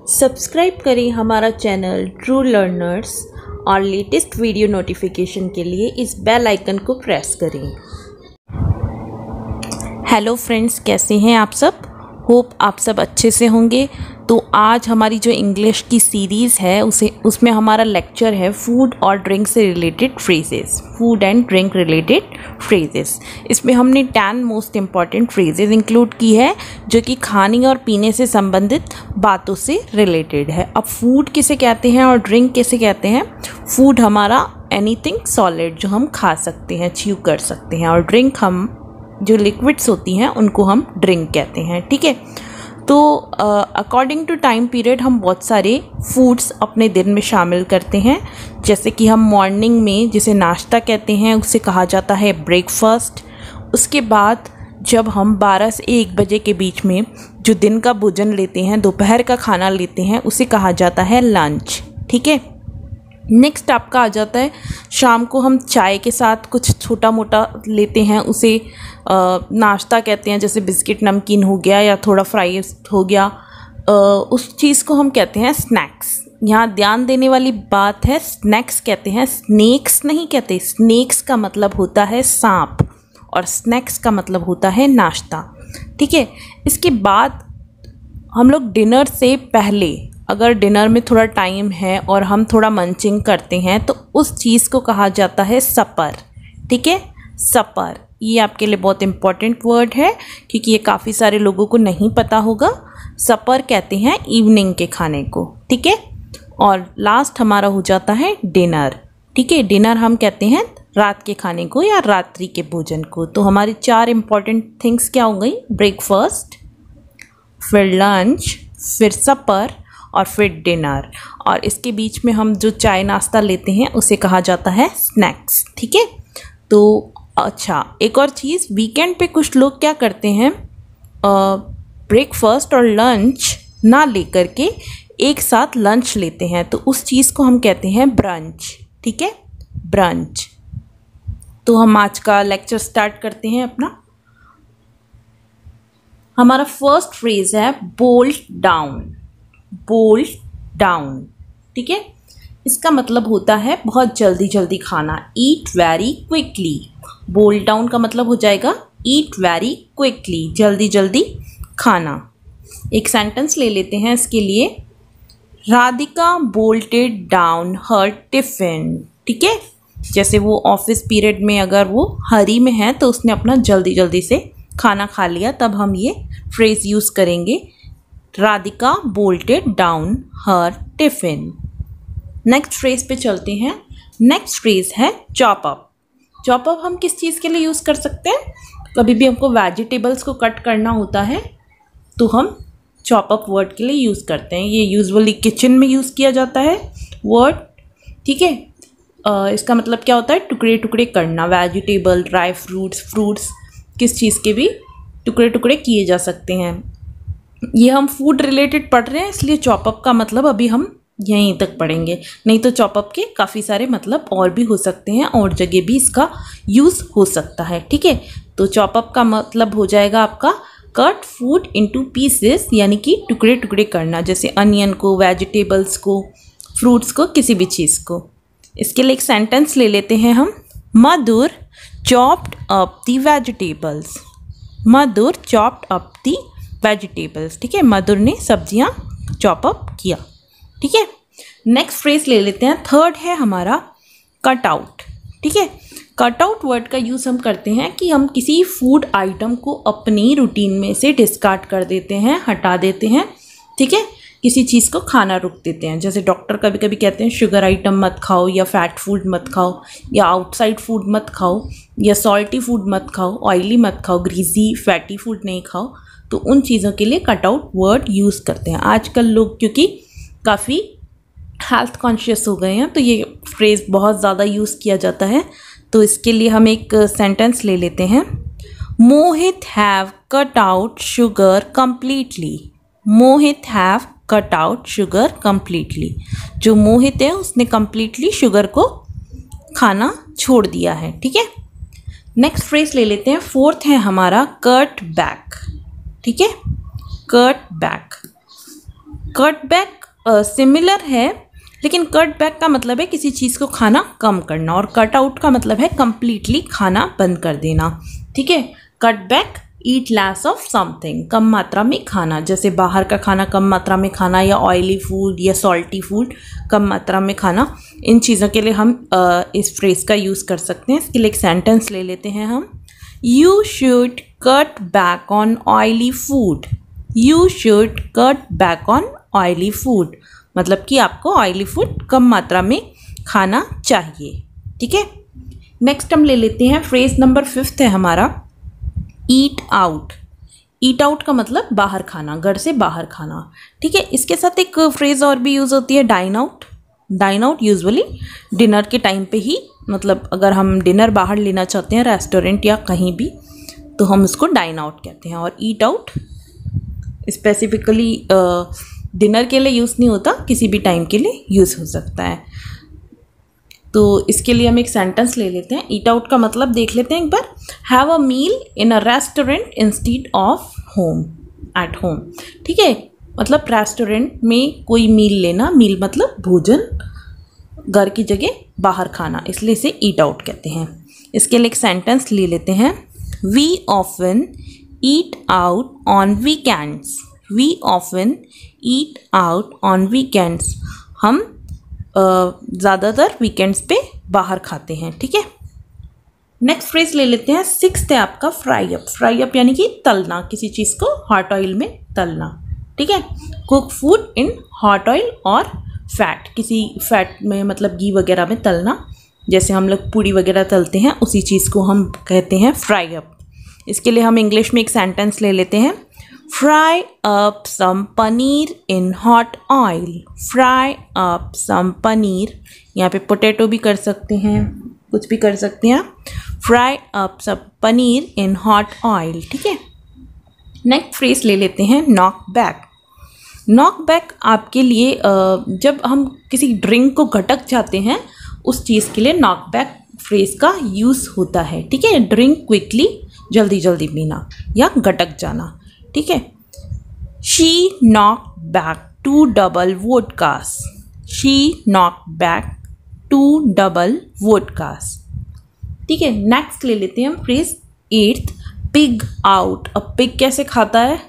Subscribe करें हमारा channel true learners और लेटेस्ट वीडियो नोटिफिकेशन के लिए इस बेल आइकन को प्रेस करें। हेलो फ्रेंड्स, कैसे हैं आप सब? होप आप सब अच्छे से होंगे। तो आज हमारी जो इंग्लिश की सीरीज़ है उसमें हमारा लेक्चर है फूड और ड्रिंक से related phrases, food and drink related phrases. इसमें हमने 10 मोस्ट इम्पॉर्टेंट फ्रेजेस इंक्लूड की है जो कि खाने और पीने से संबंधित बातों से रिलेटेड है। अब फूड किसे कहते हैं और ड्रिंक किसे कहते हैं? फूड हमारा एनीथिंग सॉलिड जो हम खा सकते हैं, च्यू कर सकते हैं, और ड्रिंक हम जो लिक्विड्स होती हैं उनको हम ड्रिंक कहते हैं। ठीक है, तो अकॉर्डिंग टू टाइम पीरियड हम बहुत सारे फूड्स अपने दिन में शामिल करते हैं। जैसे कि हम मॉर्निंग में जिसे नाश्ता कहते हैं उसे कहा जाता है ब्रेकफास्ट। उसके बाद जब हम 12 से 1 बजे के बीच में जो दिन का भोजन लेते हैं, दोपहर का खाना लेते हैं, उसे कहा जाता है लंच। ठीक है, नेक्स्ट आपका आ जाता है शाम को हम चाय के साथ कुछ छोटा मोटा लेते हैं, उसे नाश्ता कहते हैं। जैसे बिस्किट नमकीन हो गया या थोड़ा फ्राइज हो गया, उस चीज़ को हम कहते हैं स्नैक्स। यहाँ ध्यान देने वाली बात है, स्नैक्स कहते हैं, स्नेक्स नहीं कहते। स्नेक्स का मतलब होता है सांप और स्नैक्स का मतलब होता है नाश्ता। ठीक है, इसके बाद हम लोग डिनर से पहले, अगर डिनर में थोड़ा टाइम है और हम थोड़ा मंचिंग करते हैं तो उस चीज़ को कहा जाता है सपर। ठीक है, सपर ये आपके लिए बहुत इम्पॉर्टेंट वर्ड है क्योंकि ये काफ़ी सारे लोगों को नहीं पता होगा। सपर कहते हैं इवनिंग के खाने को। ठीक है, और लास्ट हमारा हो जाता है डिनर। ठीक है, डिनर हम कहते हैं रात के खाने को या रात्रि के भोजन को। तो हमारी 4 इम्पॉर्टेंट थिंग्स क्या हो गई? ब्रेकफास्ट, फिर लंच, फिर सपर और फिर डिनर। और इसके बीच में हम जो चाय नाश्ता लेते हैं उसे कहा जाता है स्नैक्स। ठीक है, तो अच्छा, एक और चीज़, वीकेंड पे कुछ लोग क्या करते हैं, ब्रेकफास्ट और लंच ना लेकर के एक साथ लंच लेते हैं, तो उस चीज़ को हम कहते हैं ब्रंच। ठीक है, ब्रंच। तो हम आज का लेक्चर स्टार्ट करते हैं अपना। हमारा फर्स्ट फ्रेज है बोल्ट डाउन। बोल्ट डाउन, ठीक है, इसका मतलब होता है बहुत जल्दी जल्दी खाना, eat very quickly. Bolt down का मतलब हो जाएगा ईट वेरी क्विकली, जल्दी जल्दी खाना। एक सेंटेंस ले लेते हैं इसके लिए। राधिका बोल्टेड डाउन हर टिफिन। ठीक है, जैसे वो ऑफिस पीरियड में अगर वो हरी में है तो उसने अपना जल्दी जल्दी से खाना खा लिया, तब हम ये फ्रेज यूज़ करेंगे, राधिका बोल्टेड डाउन हर टिफिन। नेक्स्ट फ्रेज पे चलते हैं। नेक्स्ट फ्रेज है चॉप अप। चॉप अप हम किस चीज़ के लिए यूज़ कर सकते हैं? कभी भी हमको वेजिटेबल्स को कट करना होता है तो हम चॉप अप वर्ड के लिए यूज़ करते हैं। ये यूजुअली किचन में यूज़ किया जाता है वर्ड। ठीक है, इसका मतलब क्या होता है? टुकड़े टुकड़े करना, वेजिटेबल, ड्राई फ्रूट्स, किस चीज़ के भी टुकड़े टुकड़े किए जा सकते हैं। ये हम फूड रिलेटेड पढ़ रहे हैं इसलिए चॉपअप का मतलब अभी हम यहीं तक पढ़ेंगे, नहीं तो चॉपअप के काफ़ी सारे मतलब और भी हो सकते हैं और जगह भी इसका यूज़ हो सकता है। ठीक है, तो चॉपअप का मतलब हो जाएगा आपका कट फूड इनटू पीसेस, यानी कि टुकड़े टुकड़े करना, जैसे अनियन को, वेजिटेबल्स को, फ्रूट्स को, किसी भी चीज़ को। इसके लिए एक सेंटेंस ले लेते हैं हम। Madhur chopped up the vegetables. Madhur chopped up the vegetables. ठीक है, मधुर ने सब्जियां चॉप अप किया। ठीक है, नेक्स्ट फ्रेज ले लेते हैं। थर्ड है हमारा कट आउट। ठीक है, कट आउट वर्ड का यूज़ हम करते हैं कि हम किसी फूड आइटम को अपनी रूटीन में से डिस्कार्ड कर देते हैं, हटा देते हैं। ठीक है, किसी चीज़ को खाना रोक देते हैं। जैसे डॉक्टर कभी कभी कहते हैं शुगर आइटम मत खाओ, या फैट फूड मत खाओ, या आउटसाइड फूड मत खाओ, या सॉल्टी फूड मत खाओ, ऑयली मत खाओ, ग्रीजी फैटी फूड नहीं खाओ। तो उन चीज़ों के लिए कट आउट वर्ड यूज़ करते हैं। आजकल लोग क्योंकि काफ़ी हेल्थ कॉन्शियस हो गए हैं तो ये फ्रेज़ बहुत ज़्यादा यूज़ किया जाता है। तो इसके लिए हम एक सेंटेंस ले लेते हैं। Mohit have cut out sugar completely. Mohit have cut out sugar completely. जो मोहित है उसने कम्प्लीटली शुगर को खाना छोड़ दिया है। ठीक है, नेक्स्ट फ्रेज ले लेते हैं। फोर्थ है हमारा कट बैक। ठीक है, cut back. Cut back similar है, लेकिन कट बैक का मतलब है किसी चीज़ को खाना कम करना, और कट आउट का मतलब है कंप्लीटली खाना बंद कर देना। ठीक है, cut back, eat less of something, कम मात्रा में खाना, जैसे बाहर का खाना कम मात्रा में खाना, या ऑयली फूड या सॉल्टी फूड कम मात्रा में खाना। इन चीज़ों के लिए हम इस फ्रेज का यूज़ कर सकते हैं। इसके लिए एक सेंटेंस ले लेते हैं हम। You should cut back on oily food. You should cut back on oily food, मतलब कि आपको ऑयली फूड कम मात्रा में खाना चाहिए। ठीक है, नेक्स्ट हम ले लेते हैं फ्रेज नंबर 5 है हमारा, ईट आउट। ईट आउट का मतलब बाहर खाना, घर से बाहर खाना। ठीक है, इसके साथ एक फ्रेज और भी यूज़ होती है, dine out. Dine out usually dinner के टाइम पे ही, मतलब अगर हम डिनर बाहर लेना चाहते हैं रेस्टोरेंट या कहीं भी, तो हम उसको डाइन आउट कहते हैं। और ईट आउट स्पेसिफिकली डिनर के लिए यूज़ नहीं होता, किसी भी टाइम के लिए यूज़ हो सकता है। तो इसके लिए हम एक सेंटेंस ले लेते हैं। ईट आउट का मतलब देख लेते हैं एक बार। Have a meal in a restaurant instead of home, at home. ठीक है, मतलब रेस्टोरेंट में कोई मील लेना, मील मतलब भोजन, घर की जगह बाहर खाना, इसलिए इसे ईट आउट कहते हैं। इसके लिए एक सेंटेंस ले लेते हैं। We often eat out on weekends. We often eat out on weekends, हम ज़्यादातर वीकेंड्स पे बाहर खाते हैं। ठीक है, नेक्स्ट फ्रेज ले लेते हैं। 6th है आपका फ्राई अप। फ्राई अप यानी कि तलना, किसी चीज़ को हॉट ऑयल में तलना। ठीक है, cook food in hot oil और फैट, किसी फैट में मतलब घी वगैरह में तलना, जैसे हम लोग पूड़ी वगैरह तलते हैं, उसी चीज़ को हम कहते हैं फ्राई अप। इसके लिए हम इंग्लिश में एक सेंटेंस ले लेते हैं। Fry up some paneer in hot oil. Fry up some paneer. यहाँ पे पोटैटो भी कर सकते हैं, कुछ भी कर सकते हैं। Fry up some paneer in hot oil. ठीक है, नेक्स्ट फ्रेज ले लेते हैं, नॉक बैक। नॉक बैक आपके लिए जब हम किसी ड्रिंक को गटक जाते हैं, उस चीज़ के लिए नॉक बैक फ्रेज का यूज़ होता है। ठीक है, ड्रिंक क्विकली, जल्दी जल्दी पीना या गटक जाना। ठीक है, she knock back 2 double vodkas. She knock back 2 double vodkas. ठीक है, नेक्स्ट ले लेते हैं हम फ्रेज 8th, पिग आउट। अब पिग कैसे खाता है?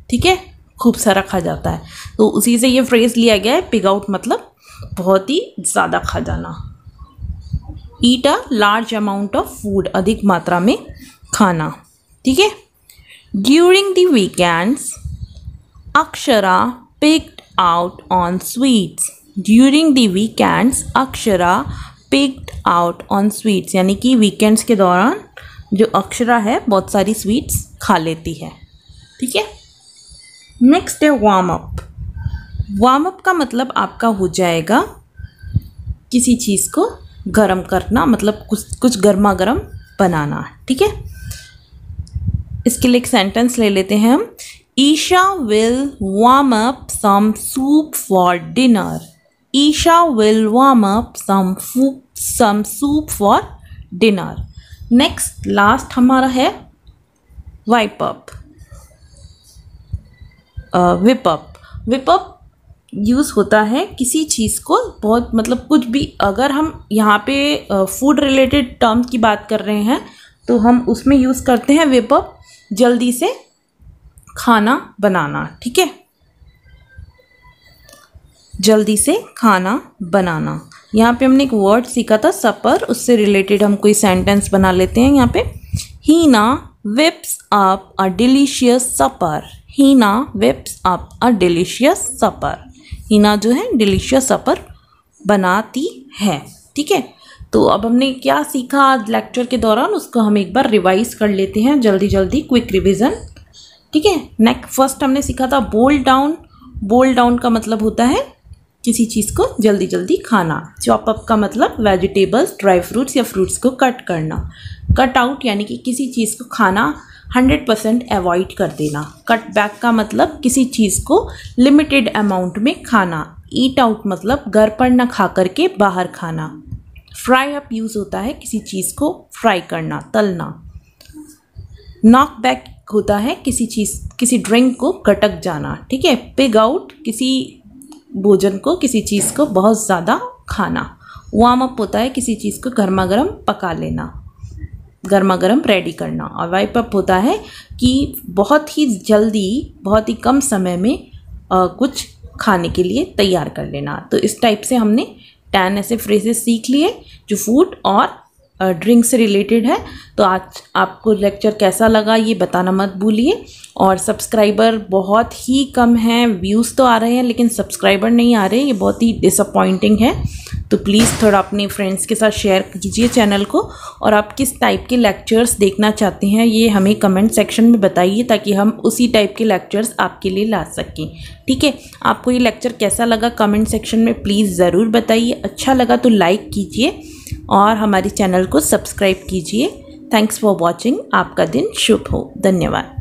ठीक है, खूब सारा खा जाता है, तो उसी से ये फ्रेज लिया गया है। पिग आउट मतलब बहुत ही ज़्यादा खा जाना। Eat a large amount of food, अधिक मात्रा में खाना। ठीक है, during the weekends Akshara picked out on sweets. During the weekends Akshara picked out on sweets, यानी कि वीकेंड्स के दौरान जो अक्षरा है बहुत सारी स्वीट्स खा लेती है। ठीक है, नेक्स्ट है वार्म अप। वार्म अप का मतलब आपका हो जाएगा किसी चीज़ को गर्म करना, मतलब कुछ गर्मा गर्म बनाना। ठीक है, इसके लिए एक सेंटेंस ले लेते हैं हम। Isha will warm up some soup for dinner. Isha will warm up some soup for dinner. Next last हमारा है wipe up, whip up. Whip up use होता है किसी चीज़ को बहुत, मतलब कुछ भी, अगर हम यहाँ पे फूड रिलेटेड टर्म्स की बात कर रहे हैं तो हम उसमें यूज़ करते हैं विप अप, जल्दी से खाना बनाना। ठीक है, जल्दी से खाना बनाना। यहाँ पे हमने एक वर्ड सीखा था सपर, उससे रिलेटेड हम कोई सेंटेंस बना लेते हैं। यहाँ पे Heena whips up a delicious supper. Heena whips up a delicious supper. Heena जो है डिलीशियस सपर बनाती है। ठीक है, तो अब हमने क्या सीखा आज लेक्चर के दौरान, उसको हम एक बार रिवाइज कर लेते हैं, जल्दी जल्दी क्विक रिवीजन। ठीक है, नेक्स्ट फर्स्ट हमने सीखा था बोल डाउन। बोल डाउन का मतलब होता है किसी चीज़ को जल्दी जल्दी खाना। चॉप अप का मतलब वेजिटेबल्स, ड्राई फ्रूट्स या फ्रूट्स को कट करना। कट आउट यानी कि किसी चीज़ को खाना 100% अवॉइड कर देना। कट बैक का मतलब किसी चीज़ को लिमिटेड अमाउंट में खाना। ईट आउट मतलब घर पर ना खा करके बाहर खाना। फ्राई अप यूज़ होता है किसी चीज़ को फ्राई करना, तलना। नॉक बैक होता है किसी ड्रिंक को गटक जाना। ठीक है, पिग आउट किसी भोजन को, किसी चीज़ को बहुत ज़्यादा खाना। वार्म अप होता है किसी चीज़ को गर्मा गर्म पका लेना, गर्मा गर्म रेडी करना। और वाइप अप होता है कि बहुत ही जल्दी, बहुत ही कम समय में कुछ खाने के लिए तैयार कर लेना। तो इस टाइप से हमने 10 ऐसे फ्रेजेस सीख लिए जो फूड और ड्रिंक से रिलेटेड है। तो आज आपको लेक्चर कैसा लगा ये बताना मत भूलिए। और सब्सक्राइबर बहुत ही कम हैं, व्यूज़ तो आ रहे हैं लेकिन सब्सक्राइबर नहीं आ रहे, ये बहुत ही डिसअपॉइंटिंग है। तो प्लीज़ थोड़ा अपने फ्रेंड्स के साथ शेयर कीजिए चैनल को। और आप किस टाइप के लेक्चर्स देखना चाहते हैं ये हमें कमेंट सेक्शन में बताइए, ताकि हम उसी टाइप के लेक्चर्स आपके लिए ला सकें। ठीक है, आपको ये लेक्चर कैसा लगा कमेंट सेक्शन में प्लीज़ ज़रूर बताइए। अच्छा लगा तो लाइक कीजिए और हमारे चैनल को सब्सक्राइब कीजिए। Thanks for watching. आपका दिन शुभ हो। धन्यवाद।